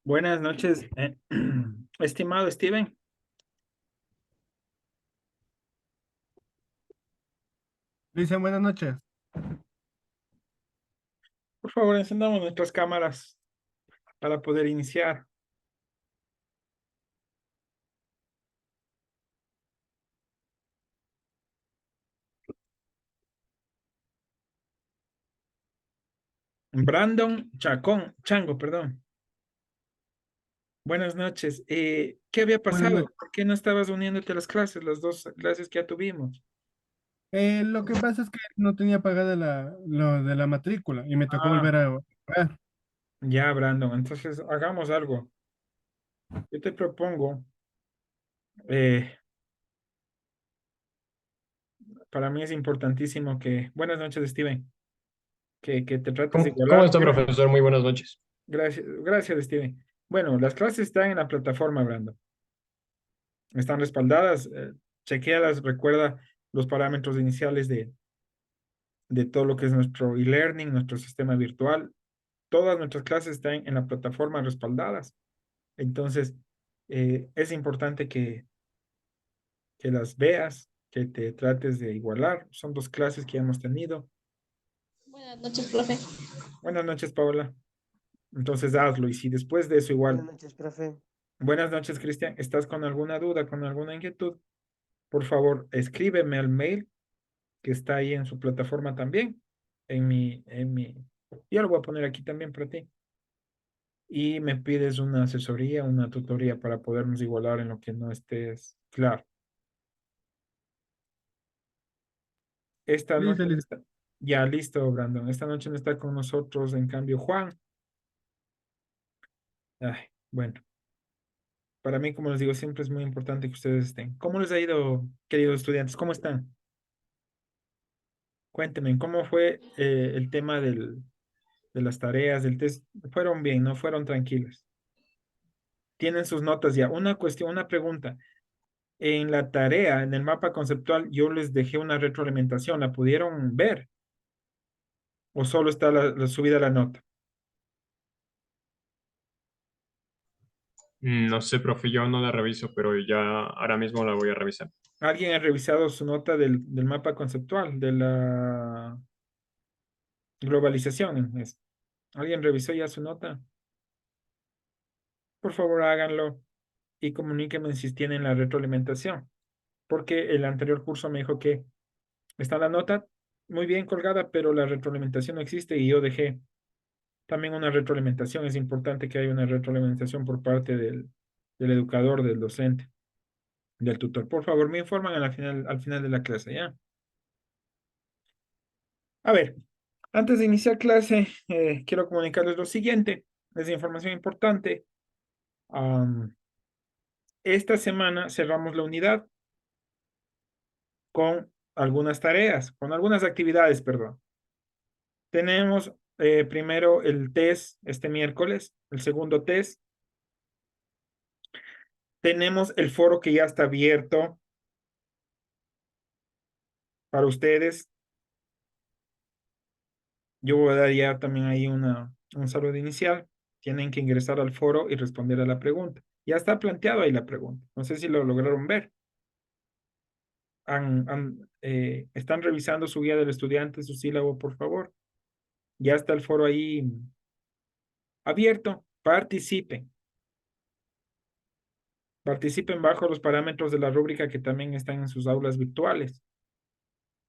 Buenas noches, estimado Steven. Dicen buenas noches. Por favor, encendamos nuestras cámaras para poder iniciar. Brandon Chacón, Chango, perdón. Buenas noches. ¿Qué había Buenas pasado? noches. ¿Por qué no estabas uniéndote a las clases, las dos clases que ya tuvimos? Lo que pasa es que no tenía pagada lo de la matrícula y me tocó Ah, volver a pagar. ya, Brandon. Entonces, hagamos algo. Yo te propongo, eh, para mí es importantísimo que, buenas noches, Steven, que te trates de ¿Cómo igualar. está, profesor? Muy buenas noches. Gracias, gracias, Steven. Bueno, las clases están en la plataforma, Brandon. Están respaldadas. Chequéalas, recuerda los parámetros iniciales de todo lo que es nuestro e-learning, nuestro sistema virtual. Todas nuestras clases están en la plataforma respaldadas. Entonces, es importante que las veas, que te trates de igualar. Son dos clases que hemos tenido. Buenas noches, profe. Buenas noches, Paola. Entonces, hazlo. Y si después de eso Buenas igual, noches, profe. buenas noches, Cristian, estás con alguna duda, con alguna inquietud, por favor, escríbeme al mail que está ahí en su plataforma también, yo lo voy a poner aquí también para ti. Y me pides una asesoría, una tutoría para podernos igualar en lo que no estés claro. Esta Listo, noche no listo. está, ya listo, Brandon. Esta noche no está con nosotros, en cambio, Juan. Ay, bueno, para mí, como les digo, siempre es muy importante que ustedes estén. ¿Cómo les ha ido, queridos estudiantes? ¿Cómo están? Cuéntenme, ¿cómo fue el tema de las tareas, del test? ¿Fueron bien, no fueron tranquilas? Tienen sus notas ya. Una cuestión, una pregunta. En la tarea, en el mapa conceptual, yo les dejé una retroalimentación. ¿La pudieron ver? ¿O solo está la subida la nota? No sé, profe, yo no la reviso, pero ya ahora mismo la voy a revisar. ¿Alguien ha revisado su nota del mapa conceptual, de la globalización? ¿Alguien revisó ya su nota? Por favor, háganlo y comuníquenme si tienen la retroalimentación. Porque el anterior curso me dijo que está la nota muy bien colgada, pero la retroalimentación no existe y yo dejé también una retroalimentación. Es importante que haya una retroalimentación por parte del educador, del docente, del tutor. Por favor, me informan al final de la clase, ¿ya? A ver, antes de iniciar clase, quiero comunicarles lo siguiente. Es información importante. Am, esta semana cerramos la unidad con algunas tareas, con algunas actividades, perdón. Tenemos primero el test este miércoles, el segundo test. Tenemos el foro que ya está abierto para ustedes. Yo voy a dar ya también ahí un saludo inicial. Tienen que ingresar al foro y responder a la pregunta. Ya está planteado ahí la pregunta. No sé si lo lograron ver. Están revisando su guía del estudiante, su sílabo, por favor. Ya está el foro ahí abierto. Participen. Participen bajo los parámetros de la rúbrica que también están en sus aulas virtuales.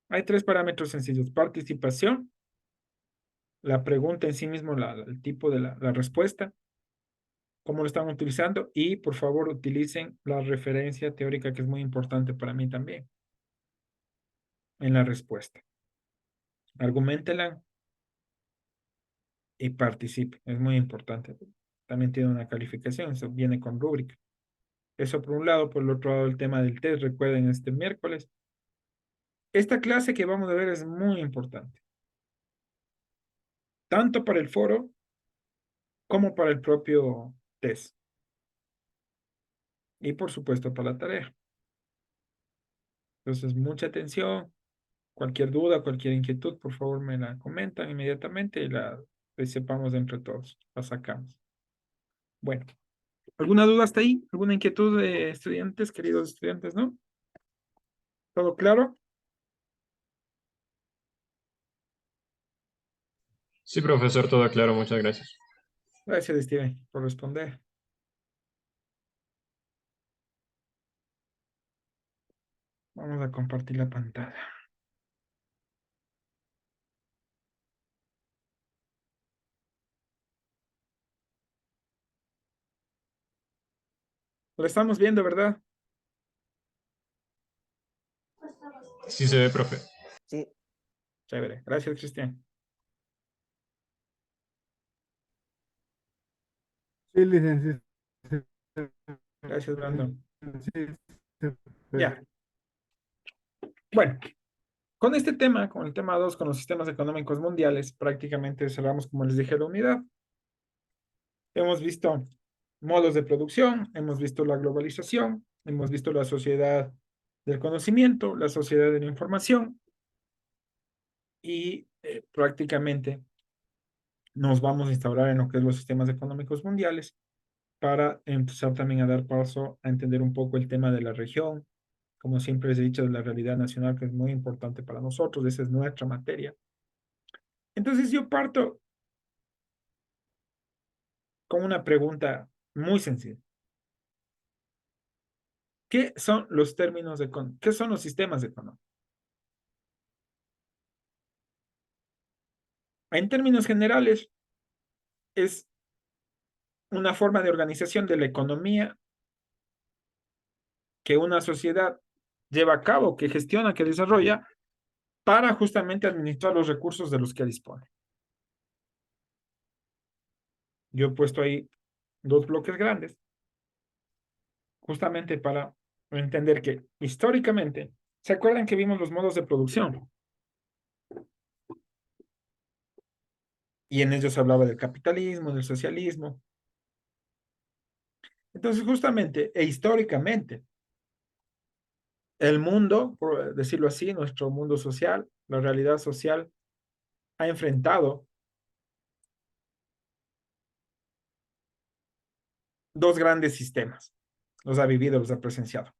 Hay tres parámetros sencillos. Participación, la pregunta en sí mismo, el tipo de la respuesta, cómo lo están utilizando y por favor utilicen la referencia teórica que es muy importante para mí también en la respuesta. Arguméntela y participe. Es muy importante. También tiene una calificación, eso viene con rúbrica. Eso por un lado, por el otro lado el tema del test, recuerden este miércoles. Esta clase que vamos a ver es muy importante, tanto para el foro como para el propio test y por supuesto para la tarea. Entonces, mucha atención. Cualquier duda, cualquier inquietud, por favor me la comentan inmediatamente y la sepamos entre todos, la sacamos. Bueno, ¿alguna duda hasta ahí? ¿Alguna inquietud de estudiantes, queridos estudiantes, no? ¿Todo claro? Sí, profesor, todo claro, muchas gracias. Gracias, Steven, por responder. Vamos a compartir la pantalla. Lo estamos viendo, ¿verdad? Sí se ve, profe. Sí, Chévere. Gracias, Cristian. Sí, licenciado. Gracias, Brandon. Sí, sí, Ya. Bueno, con este tema, con el tema 2, con los sistemas económicos mundiales, prácticamente cerramos, como les dije, la unidad. Hemos visto modos de producción, hemos visto la globalización, hemos visto la sociedad del conocimiento, la sociedad de la información y prácticamente nos vamos a instaurar en lo que es los sistemas económicos mundiales para empezar también a dar paso a entender un poco el tema de la región, como siempre les he dicho, de la realidad nacional, que es muy importante para nosotros, esa es nuestra materia. Entonces yo parto con una pregunta muy sencilla. ¿Qué son los términos de qué son los sistemas económicos? En términos generales, es una forma de organización de la economía que una sociedad lleva a cabo, que gestiona, que desarrolla, para justamente administrar los recursos de los que dispone. Yo he puesto ahí dos bloques grandes, justamente para entender que históricamente, ¿se acuerdan que vimos los modos de producción? Y en ellos se hablaba del capitalismo, del socialismo. Entonces, justamente e históricamente, el mundo, por decirlo así, nuestro mundo social, la realidad social, ha enfrentado dos grandes sistemas. Los ha vivido, los ha presenciado.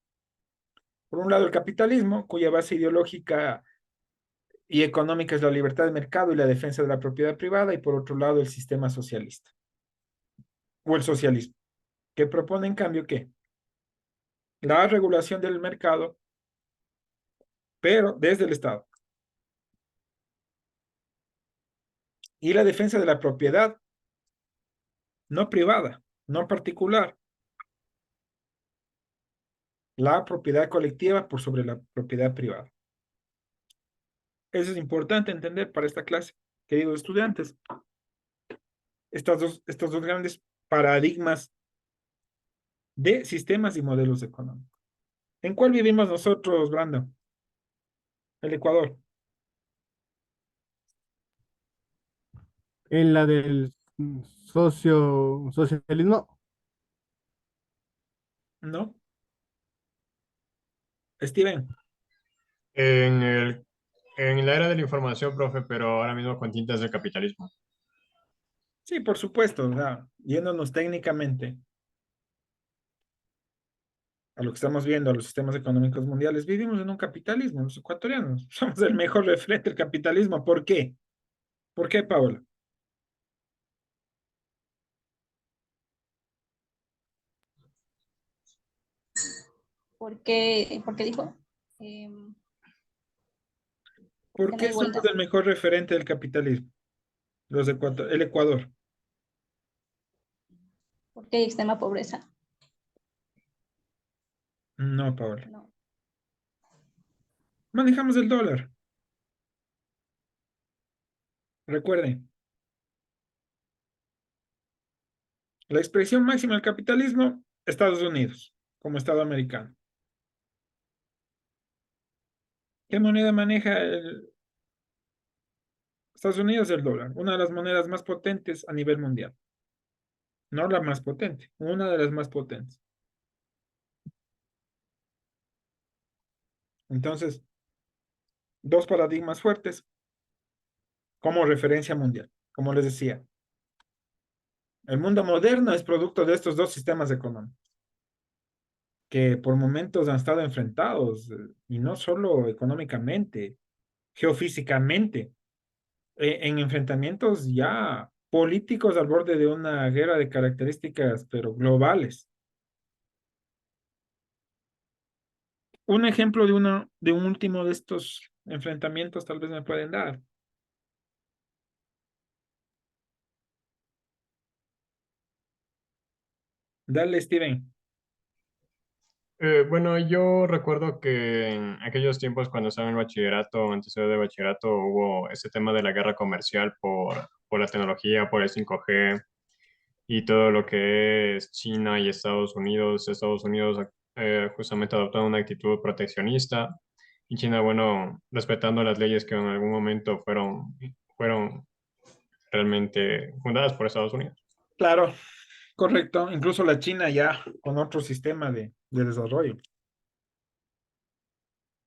Por un lado, el capitalismo, cuya base ideológica y económica es la libertad de mercado y la defensa de la propiedad privada, y por otro lado, el sistema socialista o el socialismo, que propone en cambio que la regulación del mercado, pero desde el Estado, y la defensa de la propiedad no privada, no particular, la propiedad colectiva por sobre la propiedad privada. Eso es importante entender para esta clase, queridos estudiantes. Estos dos grandes paradigmas de sistemas y modelos económicos. ¿En cuál vivimos nosotros, Brandon? El Ecuador. en la del socialismo. ¿No? Steven. En en la era de la información, profe, pero ahora mismo con tintas del capitalismo. Sí, por supuesto, o sea, yéndonos técnicamente a lo que estamos viendo, a los sistemas económicos mundiales, vivimos en un capitalismo, los ecuatorianos. Somos el mejor referente del capitalismo. ¿Por qué? ¿Por qué, Paola? Porque dijo, em, ¿Por que no qué hay somos vuelta, el mejor referente del capitalismo? El Ecuador. porque hay extrema pobreza. No, Paola. No. Manejamos el dólar. Recuerden, la expresión máxima del capitalismo, Estados Unidos, como Estado americano. ¿Qué moneda maneja Estados Unidos? El dólar, una de las monedas más potentes a nivel mundial. No la más potente, una de las más potentes. Entonces, dos paradigmas fuertes como referencia mundial. Como les decía, El mundo moderno es producto de estos dos sistemas económicos que por momentos han estado enfrentados, y no solo económicamente, geofísicamente, en enfrentamientos ya políticos al borde de una guerra de características, pero globales. Un ejemplo de un último de estos enfrentamientos tal vez me pueden dar. Dale, Steven. Bueno, yo recuerdo que en aquellos tiempos cuando estaba en el bachillerato, antes de bachillerato, hubo ese tema de la guerra comercial por la tecnología, por el 5G y todo lo que es China y Estados Unidos. Estados Unidos justamente adoptó una actitud proteccionista y China, bueno, respetando las leyes que en algún momento fueron realmente fundadas por Estados Unidos. Claro, correcto. Incluso la China ya con otro sistema de desarrollo,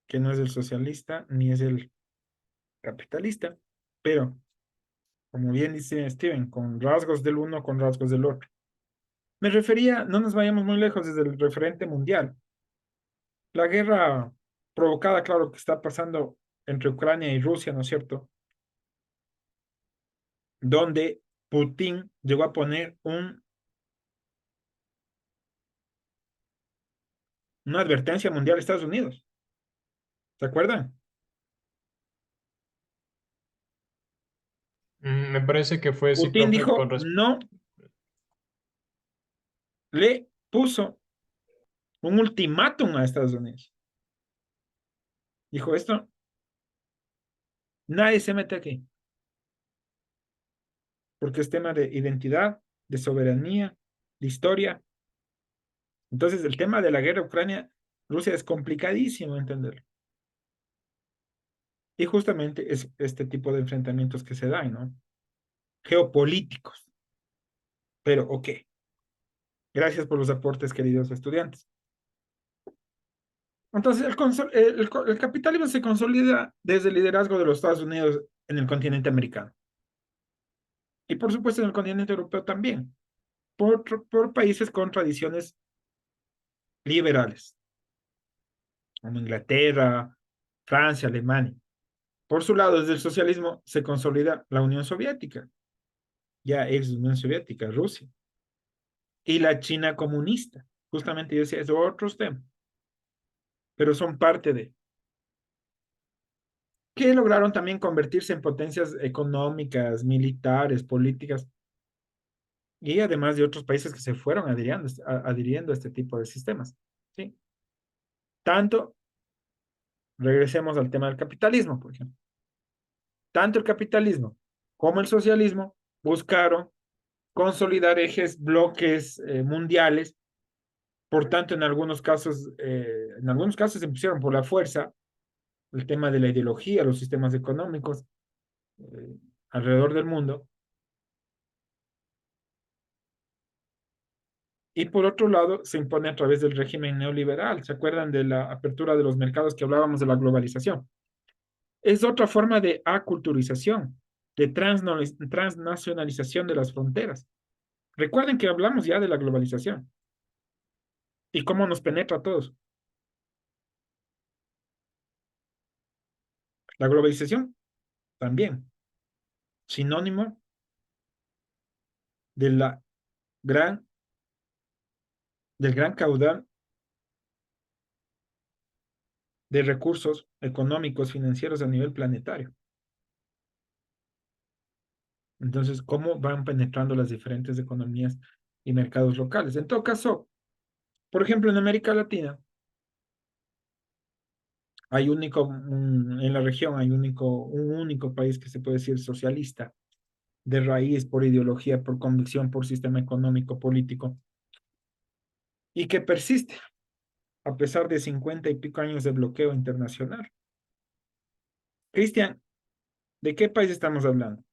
que no es el socialista ni es el capitalista, pero como bien dice Steven, con rasgos del uno, con rasgos del otro. Me refería, no nos vayamos muy lejos desde el referente mundial. La guerra provocada, claro, que está pasando entre Ucrania y Rusia, ¿no es cierto? Donde Putin llegó a poner una advertencia mundial a Estados Unidos. ¿Se acuerdan? Me parece que fue, sí, Putin profe, dijo, no, le puso un ultimátum a Estados Unidos. Dijo, esto, nadie se mete aquí, porque es tema de identidad, de soberanía, de historia. Entonces, el tema de la guerra Ucrania-Rusia es complicadísimo entenderlo. Y justamente es este tipo de enfrentamientos que se dan, ¿no? Geopolíticos. Pero, ok. Gracias por los aportes, queridos estudiantes. Entonces, el capitalismo se consolida desde el liderazgo de los Estados Unidos en el continente americano. Y por supuesto en el continente europeo también, por países con tradiciones liberales, como Inglaterra, Francia, Alemania. Por su lado, desde el socialismo se consolida la Unión Soviética, ya ex Unión Soviética, Rusia, y la China comunista. Justamente yo decía, es otros temas, pero son parte de, que lograron también convertirse en potencias económicas, militares, políticas, y además de otros países que se fueron adhiriendo a este tipo de sistemas. ¿Sí? Tanto, regresemos al tema del capitalismo, por ejemplo. Tanto el capitalismo como el socialismo buscaron consolidar ejes, bloques mundiales. Por tanto, en algunos casos se impusieron por la fuerza el tema de la ideología, los sistemas económicos eh, alrededor del mundo. Y por otro lado, se impone a través del régimen neoliberal. ¿Se acuerdan de la apertura de los mercados que hablábamos de la globalización? Es otra forma de aculturización, de transnacionalización de las fronteras. Recuerden que hablamos ya de la globalización y cómo nos penetra a todos. La globalización también, sinónimo de gran, del gran caudal de recursos económicos, financieros a nivel planetario. Entonces, ¿cómo van penetrando las diferentes economías y mercados locales? En todo caso, por ejemplo, en América Latina, en la región hay un único país que se puede decir socialista, de raíz, por ideología, por convicción, por sistema económico, político, y que persiste a pesar de 50 y pico años de bloqueo internacional. Cristian, ¿de qué país estamos hablando?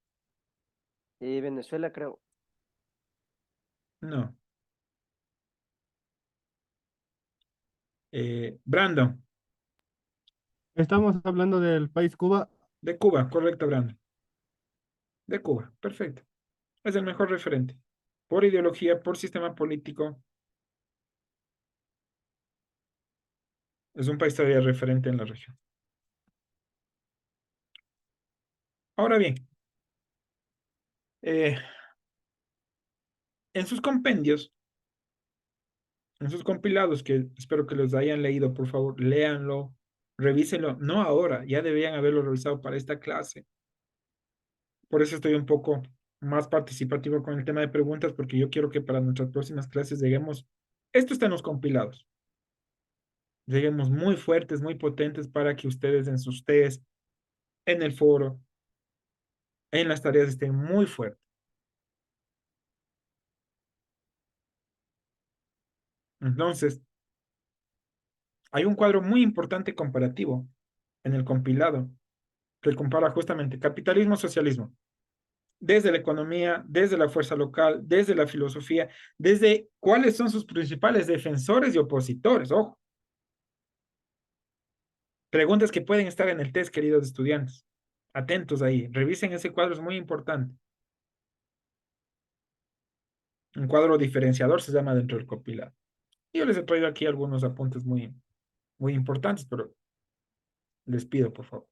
Venezuela, creo. No. Brandon, Estamos hablando del país Cuba. de Cuba, correcto, Brandon. De Cuba, perfecto. Es el mejor referente. por ideología, por sistema político. Es un país todavía referente en la región. Ahora bien, eh, en sus compendios, en sus compilados, que espero que los hayan leído, por favor, léanlo, revísenlo, no ahora, ya deberían haberlo revisado para esta clase. Por eso estoy un poco más participativo con el tema de preguntas, porque yo quiero que para nuestras próximas clases lleguemos, esto está en los compilados, lleguemos muy fuertes, muy potentes para que ustedes en sus test, en el foro, en las tareas estén muy fuertes. Entonces, hay un cuadro muy importante comparativo en el compilado que compara justamente capitalismo-socialismo, desde la economía, desde la fuerza local, desde la filosofía, desde cuáles son sus principales defensores y opositores. Ojo, preguntas que pueden estar en el test, queridos estudiantes. Atentos ahí, revisen ese cuadro, es muy importante. Un cuadro diferenciador se llama dentro del compilado. Yo les he traído aquí algunos apuntes muy importantes, pero les pido, por favor,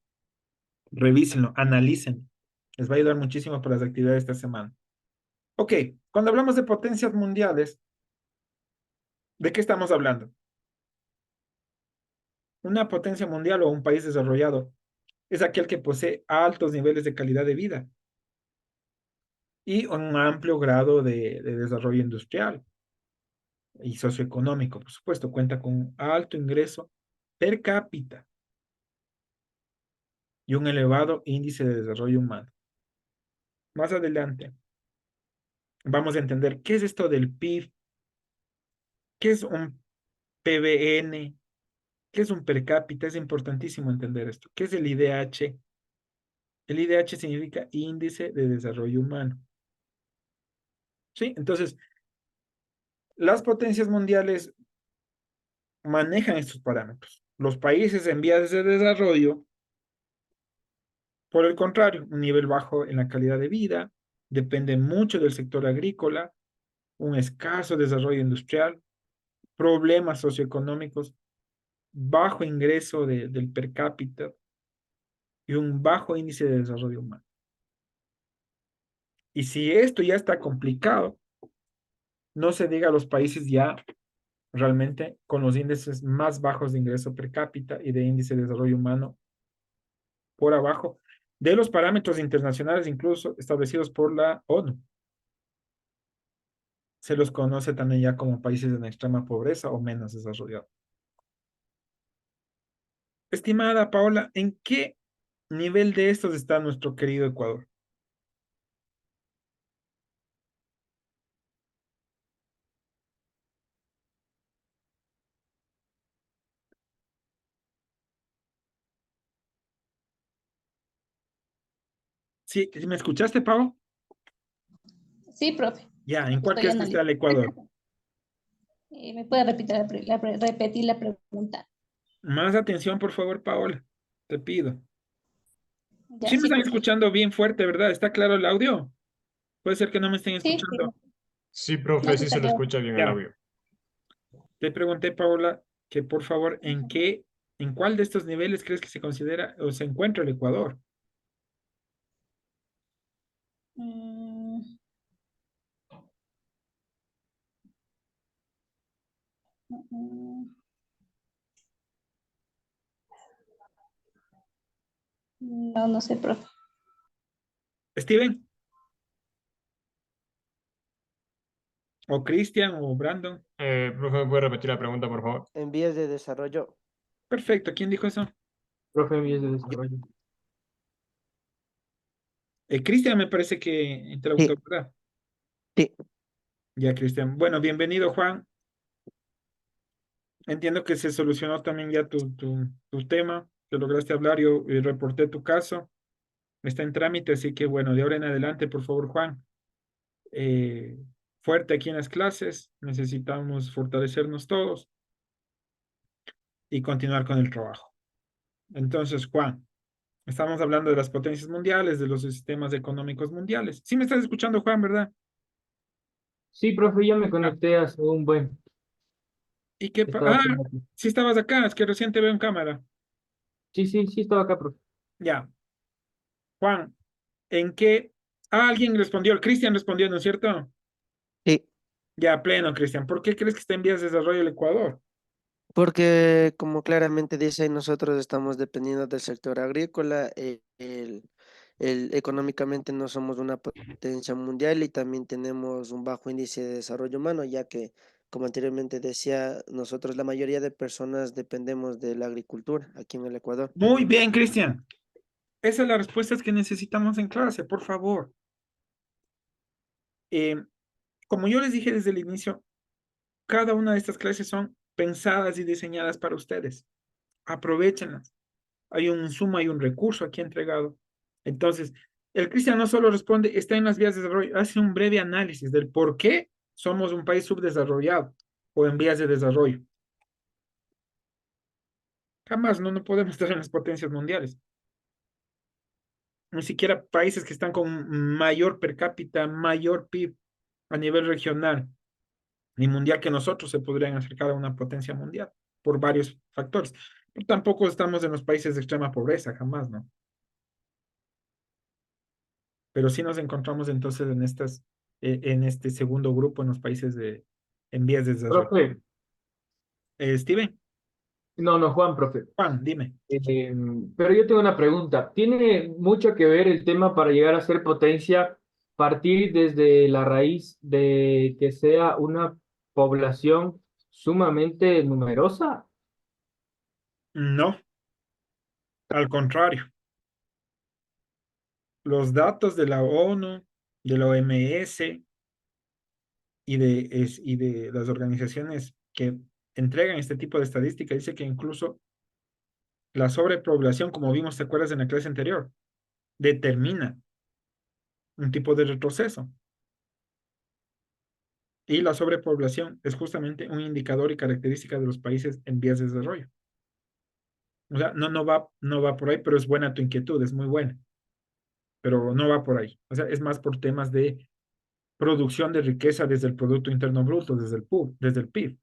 revísenlo, analicen. Les va a ayudar muchísimo para las actividades de esta semana. Ok, cuando hablamos de potencias mundiales, ¿de qué estamos hablando? Una potencia mundial o un país desarrollado es aquel que posee altos niveles de calidad de vida y un amplio grado de desarrollo industrial y socioeconómico. Por supuesto, cuenta con un alto ingreso per cápita y un elevado índice de desarrollo humano. Más adelante vamos a entender qué es esto del PIB, qué es un PBN, qué es un per cápita. Es importantísimo entender esto. ¿Qué es el IDH? El IDH significa Índice de Desarrollo Humano. ¿Sí? Entonces, las potencias mundiales manejan estos parámetros. Los países en vías de desarrollo, por el contrario, un nivel bajo en la calidad de vida, depende mucho del sector agrícola, un escaso desarrollo industrial, problemas socioeconómicos, bajo ingreso del per cápita y un bajo índice de desarrollo humano. Y si esto ya está complicado, no se diga a los países ya realmente con los índices más bajos de ingreso per cápita y de índice de desarrollo humano por abajo de los parámetros internacionales incluso establecidos por la ONU. Se los conoce también ya como países en extrema pobreza o menos desarrollados. Estimada Paola, ¿en qué nivel de estos está nuestro querido Ecuador? ¿Sí, me escuchaste, Pau? Sí, profe. Ya, ¿en cuál Estoy crees que está el Ecuador? ¿Me puede repetir repetir la pregunta? Más atención, por favor, Paola. Te pido. Ya, Sí me sí, están profe. escuchando bien fuerte, ¿verdad? ¿Está claro el audio? Puede ser que no me estén Sí, sí, escuchando. Sí, no, profe, sí sí está se lo claro. escucha bien el Ya, audio. te pregunté, Paola, que por favor, Ujú. ¿en cuál de estos niveles crees que se considera o se encuentra el Ecuador? Mm, mm, no, no sé, profe. ¿Steven? ¿O Cristian? ¿O Brandon? Profe, ¿me puede repetir la pregunta, por favor? En vías de desarrollo. Perfecto, ¿quién dijo eso? Profe, vías de Yo- desarrollo. Cristian me parece que interruptó, Sí, ¿verdad? sí. Ya, Cristian. Bueno, bienvenido, Juan. Entiendo que se solucionó también ya tu tema, que lograste hablar, yo reporté tu caso, está en trámite, así que bueno, de ahora en adelante, por favor, Juan, eh, fuerte aquí en las clases, necesitamos fortalecernos todos y continuar con el trabajo. Entonces, Juan, estamos hablando de las potencias mundiales, de los sistemas económicos mundiales. Sí me estás escuchando, Juan, ¿verdad? Sí, profe, ya me conecté hace un buen. ¿Y qué? Estaba por aquí. Sí estabas acá, es que recién te veo en cámara. Sí, sí, sí, estaba acá, profe. Ya. Juan, ¿en qué? Alguien respondió, el Cristian respondió, ¿no es cierto? Sí, Ya, pleno, Cristian. ¿Por qué crees que está en vías de desarrollo el Ecuador? porque como claramente dice, ahí, nosotros estamos dependiendo del sector agrícola, económicamente no somos una potencia mundial y también tenemos un bajo índice de desarrollo humano, ya que, como anteriormente decía, nosotros la mayoría de personas dependemos de la agricultura aquí en el Ecuador. Muy bien, Cristian. Esa es la respuesta que necesitamos en clase, por favor. Eh, como yo les dije desde el inicio, cada una de estas clases son pensadas y diseñadas para ustedes. Aprovéchenlas. Hay un insumo, hay un recurso aquí entregado. Entonces, el Cristian no solo responde, está en las vías de desarrollo, hace un breve análisis del por qué somos un país subdesarrollado o en vías de desarrollo. Jamás, no podemos estar en las potencias mundiales. Ni siquiera países que están con mayor per cápita, mayor PIB a nivel regional ni mundial que nosotros se podrían acercar a una potencia mundial por varios factores. Pero tampoco estamos en los países de extrema pobreza, jamás, ¿no? Pero sí nos encontramos entonces en este segundo grupo, en los países en vías de desarrollo. Profe, Steven, no, no, Juan, profe. Juan, dime. Eh, pero yo tengo una pregunta. ¿Tiene mucho que ver el tema para llegar a ser potencia, partir desde la raíz de que sea una población sumamente numerosa? No, al contrario. Los datos de la ONU, de la OMS y de las organizaciones que entregan este tipo de estadística dice que incluso la sobrepoblación, como vimos, ¿te acuerdas en la clase anterior? Determina un tipo de retroceso. Y la sobrepoblación es justamente un indicador y característica de los países en vías de desarrollo. O sea, no va por ahí, pero es buena tu inquietud, es muy buena, pero no va por ahí. O sea, es más por temas de producción de riqueza desde el Producto Interno Bruto, desde el PIB,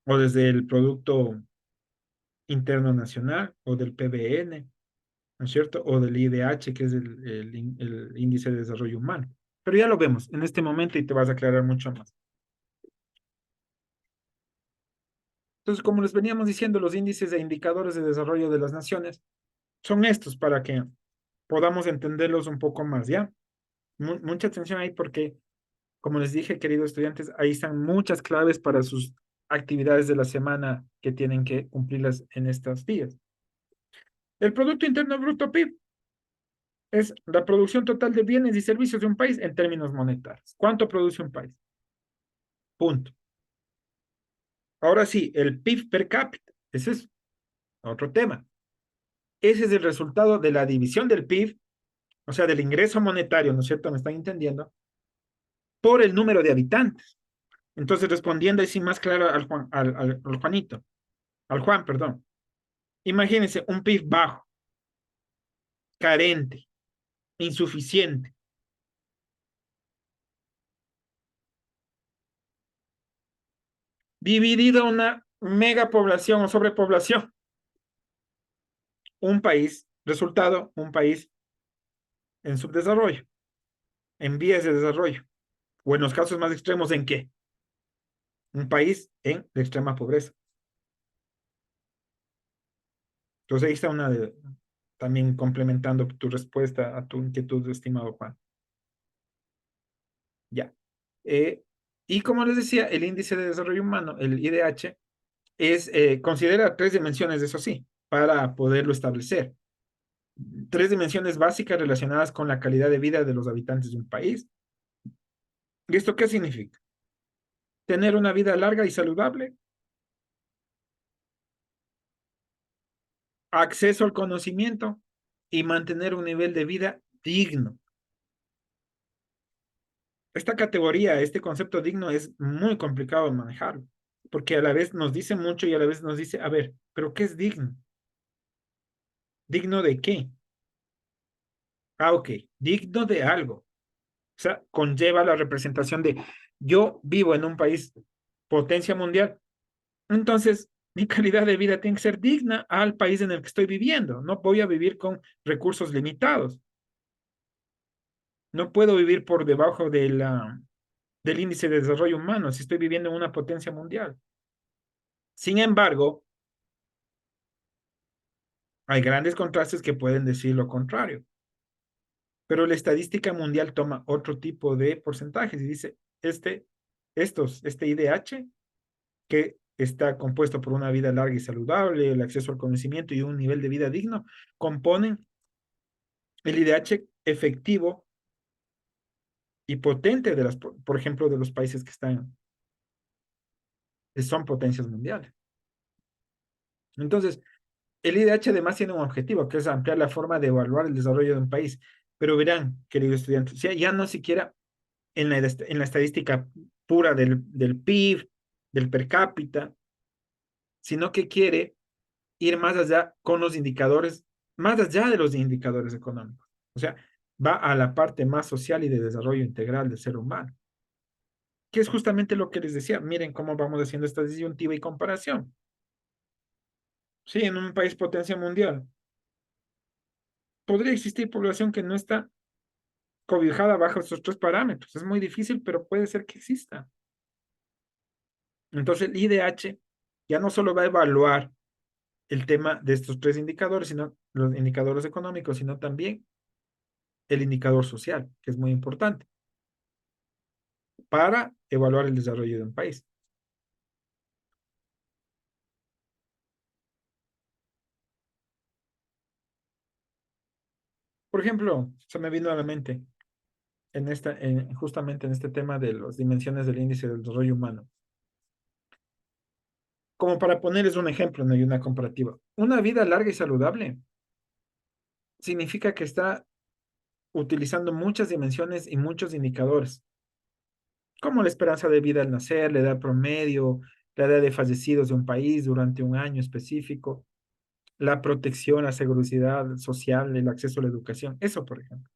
o desde el Producto Interno Nacional, o del PBN, ¿no es cierto? O del IDH, que es el Índice de Desarrollo Humano. Pero ya lo vemos en este momento y te vas a aclarar mucho más. Entonces, como les veníamos diciendo, los índices e indicadores de desarrollo de las naciones son estos para que podamos entenderlos un poco más, ¿ya? Mucha atención ahí porque, como les dije, queridos estudiantes, ahí están muchas claves para sus actividades de la semana que tienen que cumplirlas en estos días. El Producto Interno Bruto PIB es la producción total de bienes y servicios de un país en términos monetarios. ¿Cuánto produce un país? Punto. Ahora sí, el PIB per cápita, ese es otro tema. Ese es el resultado de la división del PIB, o sea, del ingreso monetario, ¿no es cierto? ¿Me están entendiendo? Por el número de habitantes. Entonces, respondiendo así más claro al Juanito, al Juan, perdón. Imagínense un PIB bajo, carente, insuficiente. Dividido una megapoblación o sobrepoblación. Un país, resultado, un país en subdesarrollo, en vías de desarrollo. O en los casos más extremos, ¿en qué? Un país en la extrema pobreza. Entonces ahí está también complementando tu respuesta a tu inquietud, estimado Juan. Ya. Y como les decía, el índice de desarrollo humano, el IDH, considera 3 dimensiones, eso sí, para poderlo establecer. 3 dimensiones básicas relacionadas con la calidad de vida de los habitantes de un país. ¿Y esto qué significa? Tener una vida larga y saludable, acceso al conocimiento y mantener un nivel de vida digno. Esta categoría, este concepto digno es muy complicado de manejarlo, porque a la vez nos dice mucho y a la vez nos dice, a ver, ¿pero qué es digno? ¿Digno de qué? Ah, ok, digno de algo. sea, conlleva la representación de yo vivo en un país potencia mundial, entonces mi calidad de vida tiene que ser digna al país en el que estoy viviendo. No voy a vivir con recursos limitados. No puedo vivir por debajo de del índice de desarrollo humano si estoy viviendo en una potencia mundial. Sin embargo, hay grandes contrastes que pueden decir lo contrario. Pero la estadística mundial toma otro tipo de porcentajes y dice, este IDH, que está compuesto por una vida larga y saludable, el acceso al conocimiento y un nivel de vida digno, componen el IDH efectivo y potente de por ejemplo, de los países que son potencias mundiales. Entonces, el IDH además tiene un objetivo, que es ampliar la forma de evaluar el desarrollo de un país. Pero verán, queridos estudiantes, ya no siquiera en la estadística pura del PIB, del per cápita, sino que quiere ir más allá con los indicadores, más allá de los indicadores económicos. O sea, va a la parte más social y de desarrollo integral del ser humano, que es justamente lo que les decía. Miren cómo vamos haciendo esta disyuntiva y comparación. Sí, en un país potencia mundial, podría existir población que no está cobijada bajo estos tres parámetros. Es muy difícil, pero puede ser que exista. Entonces, el IDH ya no solo va a evaluar el tema de estos tres indicadores, sino los indicadores económicos, sino también el indicador social, que es muy importante para evaluar el desarrollo de un país. Por ejemplo, se me vino a la mente justamente en este tema de las dimensiones del índice del desarrollo humano. Como para ponerles un ejemplo, no hay una comparativa. Una vida larga y saludable significa que está utilizando muchas dimensiones y muchos indicadores, como la esperanza de vida al nacer, la edad promedio, la edad de fallecidos de un país durante un año específico, la protección, la seguridad social, el acceso a la educación. Eso, por ejemplo.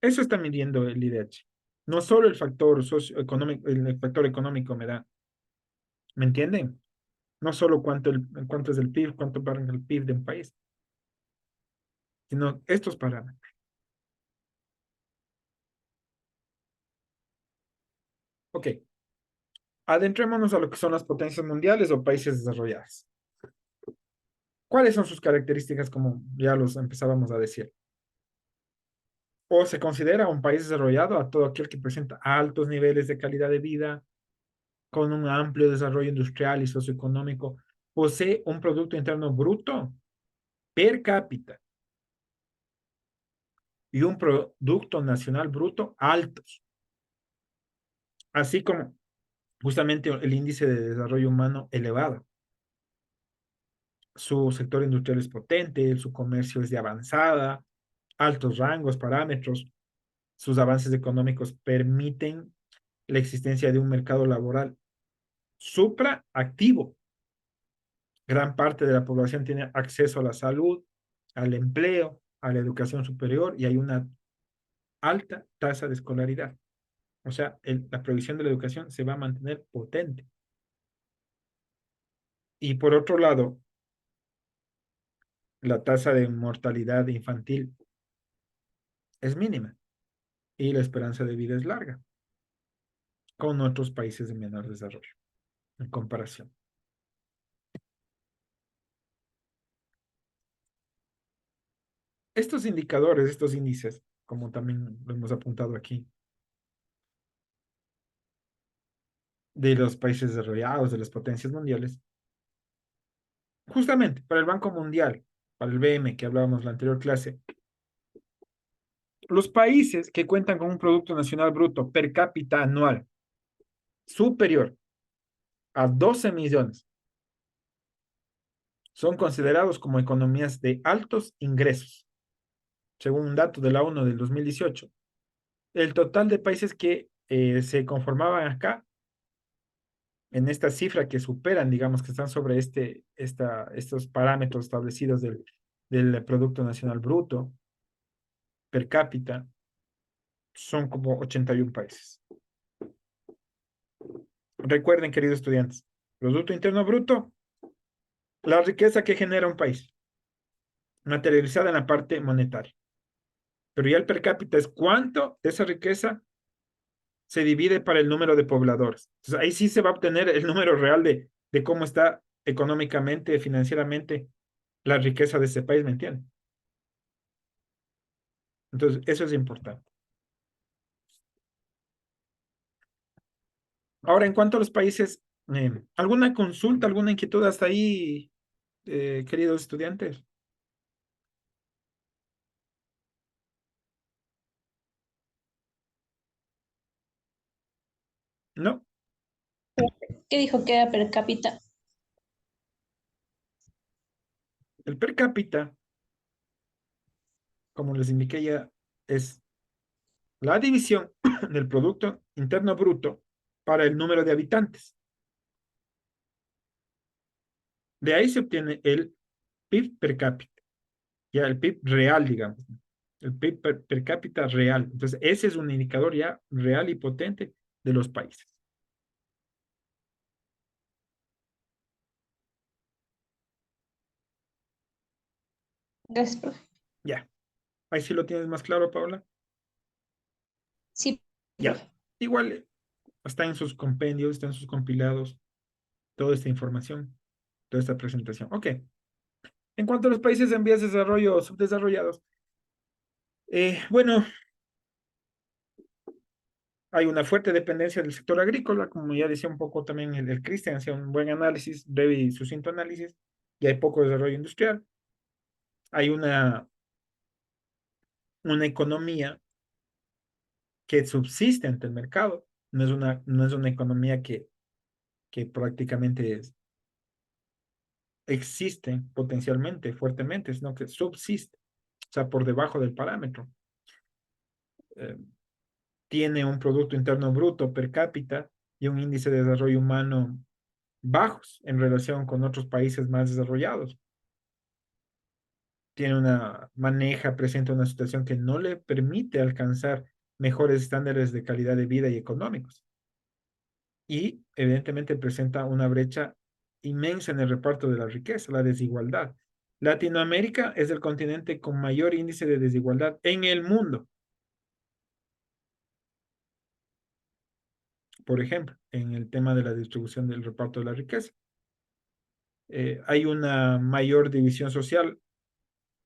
Eso está midiendo el IDH. No solo el factor socioeconómico, el factor económico me da. ¿Me entienden? No solo cuánto es el PIB, cuánto va el PIB de un país, sino estos parámetros. Ok. Adentrémonos a lo que son las potencias mundiales o países desarrollados. ¿Cuáles son sus características, como ya los empezábamos a decir? O se considera un país desarrollado a todo aquel que presenta altos niveles de calidad de vida, con un amplio desarrollo industrial y socioeconómico, posee un Producto Interno Bruto per cápita y un Producto Nacional Bruto altos, así como justamente el índice de desarrollo humano elevado. Su sector industrial es potente, su comercio es de avanzada, altos rangos, parámetros, sus avances económicos permiten la existencia de un mercado laboral supraactivo. Gran parte de la población tiene acceso a la salud, al empleo, a la educación superior y hay una alta tasa de escolaridad. O sea, la provisión de la educación se va a mantener potente. Y por otro lado, la tasa de mortalidad infantil es mínima y la esperanza de vida es larga con otros países de menor desarrollo en comparación. Estos indicadores, estos índices, como también lo hemos apuntado aquí, de los países desarrollados, de las potencias mundiales, justamente para el Banco Mundial, para el BM que hablábamos en la anterior clase, los países que cuentan con un Producto Nacional Bruto per cápita anual superior a 12 millones son considerados como economías de altos ingresos, según un dato de la ONU del 2018. El total de países que se conformaban acá, en esta cifra que superan, digamos, que están sobre estos parámetros establecidos del Producto Nacional Bruto per cápita, son como 81 países. Recuerden, queridos estudiantes, Producto Interno Bruto, la riqueza que genera un país, materializada en la parte monetaria. Pero ya el per cápita es cuánto de esa riqueza se divide para el número de pobladores. Entonces, ahí sí se va a obtener el número real de cómo está económicamente, financieramente, la riqueza de ese país, ¿me entienden? Entonces, eso es importante. Ahora, en cuanto a los países, ¿alguna consulta, alguna inquietud hasta ahí, queridos estudiantes? ¿No? ¿Qué dijo que era per cápita? El per cápita, como les indiqué ya, es la división del Producto Interno Bruto para el número de habitantes. De ahí se obtiene el PIB per cápita, ya el PIB real, digamos, ¿no? El PIB per cápita real. Entonces, ese es un indicador ya real y potente de los países. Gracias, profe. Ya. Ahí sí lo tienes más claro, Paula. Sí, Ya. profe. Igual está en sus compendios, está en sus compilados, toda esta información, toda esta presentación. Ok. En cuanto a los países en vías de desarrollo o subdesarrollados, bueno, hay una fuerte dependencia del sector agrícola, como ya decía un poco también el Cristian, hacía un buen análisis, breve y sucinto análisis, y hay poco desarrollo industrial. Hay una economía que subsiste ante el mercado, no es una economía que prácticamente existe potencialmente, fuertemente, sino que subsiste, o sea, por debajo del parámetro. Eh, Tiene un Producto Interno Bruto per cápita y un índice de desarrollo humano bajos en relación con otros países más desarrollados. Presenta una situación que no le permite alcanzar mejores estándares de calidad de vida y económicos. Y evidentemente presenta una brecha inmensa en el reparto de la riqueza, la desigualdad. Latinoamérica es el continente con mayor índice de desigualdad en el mundo. Por ejemplo, en el tema de la distribución del reparto de la riqueza. Hay una mayor división social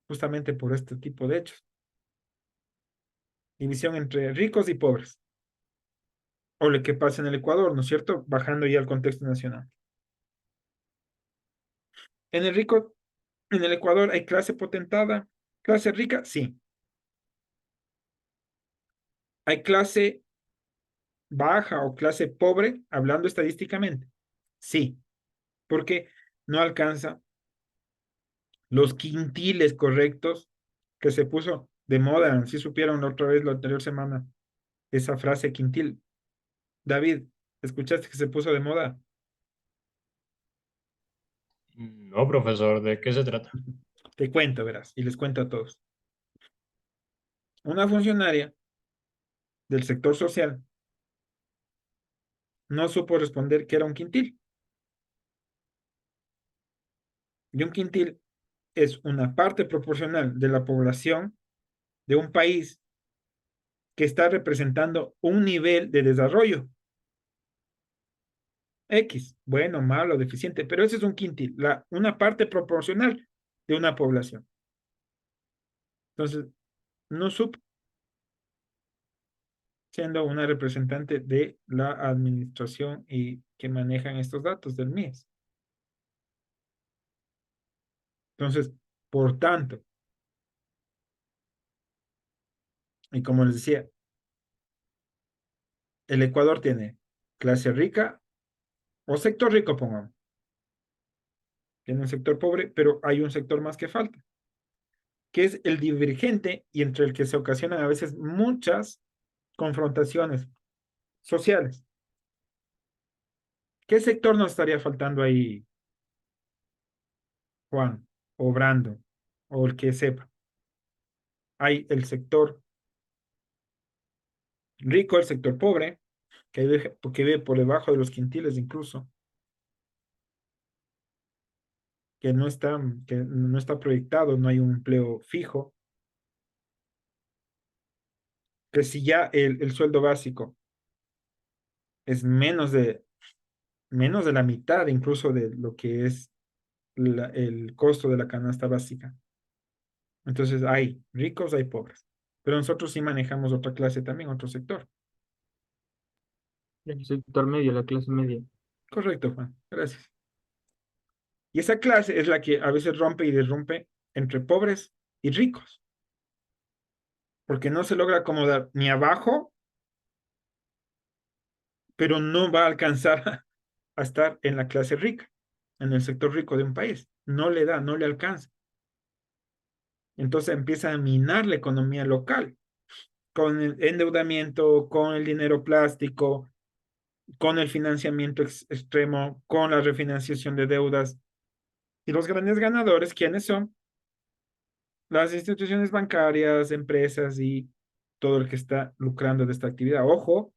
justamente por este tipo de hechos. División entre ricos y pobres. O lo que pasa en el Ecuador, ¿no es cierto? Bajando ya al contexto nacional. En en el Ecuador hay clase potentada, clase rica, sí. Hay clase baja o clase pobre, hablando estadísticamente, sí, porque no alcanza los quintiles correctos que se puso de moda. Si supieron la otra vez, la anterior semana, esa frase quintil. David, ¿escuchaste que se puso de moda? No, profesor, ¿de qué se trata? Te cuento, verás, y les cuento a todos. Una funcionaria del sector social no supo responder que era un quintil. Y un quintil es una parte proporcional de la población de un país que está representando un nivel de desarrollo. X, bueno, malo, deficiente, pero ese es un quintil, una parte proporcional de una población. Entonces, no supo, siendo una representante de la administración y que manejan estos datos del MIES. Entonces, por tanto, y como les decía, el Ecuador tiene clase rica o sector rico, pongamos. Tiene un sector pobre, pero hay un sector más que falta, que es el divergente y entre el que se ocasionan a veces muchas confrontaciones sociales. ¿Qué sector nos estaría faltando ahí, Juan, o Brando, o el que sepa? Hay el sector Rico el sector pobre, que vive por debajo de los quintiles incluso, que no está proyectado, no hay un empleo fijo, que si ya el sueldo básico es menos de la mitad incluso de lo que es el costo de la canasta básica. Entonces hay ricos, hay pobres. Pero nosotros sí manejamos otra clase también, otro sector. El sector medio, la clase media. Correcto, Juan. Gracias. Y esa clase es la que a veces rompe y derrumpe entre pobres y ricos. Porque no se logra acomodar ni abajo, pero no va a alcanzar a estar en la clase rica, en el sector rico de un país. No le da, no le alcanza. Entonces empieza a minar la economía local con el endeudamiento, con el dinero plástico, con el financiamiento extremo, con la refinanciación de deudas. Y los grandes ganadores, ¿quiénes son? Las instituciones bancarias, empresas y todo el que está lucrando de esta actividad. Ojo,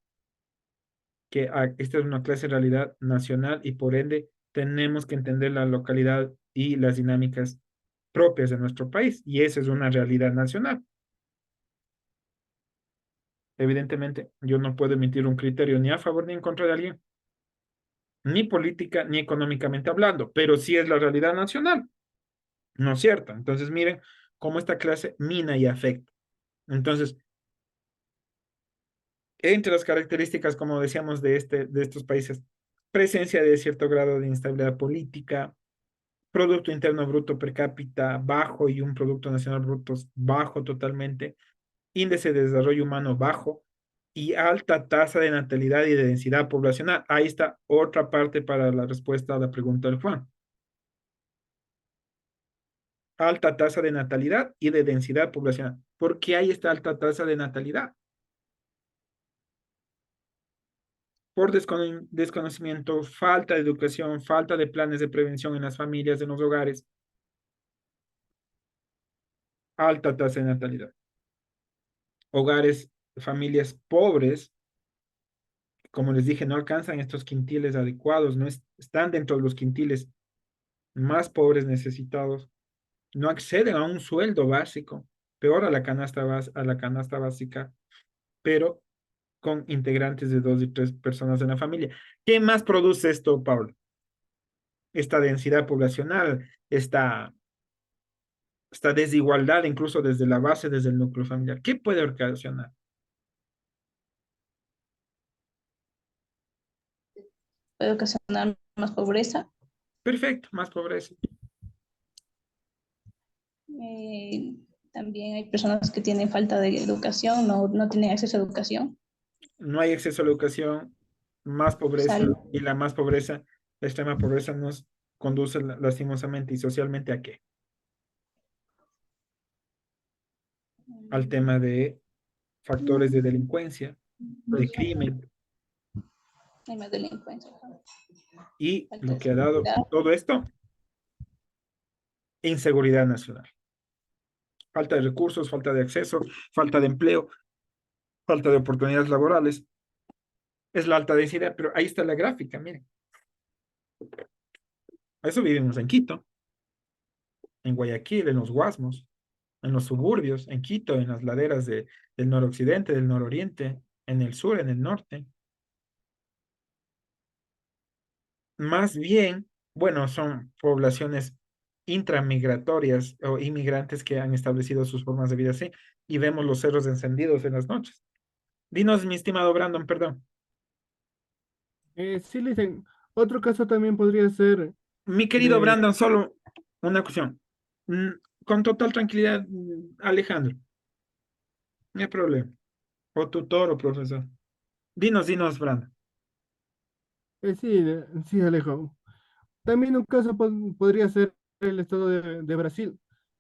que esta es una clase de realidad nacional y por ende tenemos que entender la localidad y las dinámicas propias de nuestro país. Y esa es una realidad nacional. Evidentemente, yo no puedo emitir un criterio ni a favor ni en contra de alguien, ni política ni económicamente hablando, pero sí es la realidad nacional, ¿no es cierto? Entonces, miren cómo esta clase mina y afecta. Entonces, entre las características, como decíamos, de estos países, presencia de cierto grado de instabilidad política, Producto Interno Bruto per cápita bajo y un Producto Nacional Bruto bajo totalmente, índice de desarrollo humano bajo y alta tasa de natalidad y de densidad poblacional. Ahí está otra parte para la respuesta a la pregunta del Juan. Alta tasa de natalidad y de densidad poblacional. ¿Por qué hay esta alta tasa de natalidad? Por desconocimiento, falta de educación, falta de planes de prevención en las familias, en los hogares. Alta tasa de natalidad. Hogares, familias pobres, como les dije, no alcanzan estos quintiles adecuados, no están dentro de los quintiles más pobres necesitados, no acceden a un sueldo básico, peor a a la canasta básica, pero con integrantes de 2 y 3 personas en la familia. ¿Qué más produce esto, Pablo? Esta densidad poblacional, esta desigualdad, incluso desde la base, desde el núcleo familiar. ¿Qué puede ocasionar? Puede ocasionar más pobreza. Perfecto, más pobreza. Eh, También hay personas que tienen falta de educación, no tienen acceso a educación. No hay acceso a la educación, más pobreza, Salud. y la más pobreza, la extrema pobreza nos conduce lastimosamente y socialmente ¿a qué? Al tema de factores de delincuencia, de crimen, Hay más delincuencia. y Falta lo de que ha dado seguridad. todo esto, inseguridad nacional. Falta de recursos, falta de acceso, falta de empleo, falta de oportunidades laborales. Es la alta densidad, pero ahí está la gráfica, miren. A eso vivimos en Quito, en Guayaquil, en los Guasmos, en los suburbios, en Quito, en las laderas del noroccidente, del nororiente, en el sur, en el norte. Más bien, bueno, son poblaciones intramigratorias o inmigrantes que han establecido sus formas de vida así, y vemos los cerros encendidos en las noches. Dinos, mi estimado Brandon, perdón. Sí, le dicen, otro caso también podría ser Mi querido de, Brandon, solo una cuestión. Mm, Con total tranquilidad, Alejandro, no hay problema. O tutor o profesor. Dinos, Brandon. sí, sí, Alejo. También un caso podría ser el estado de Brasil.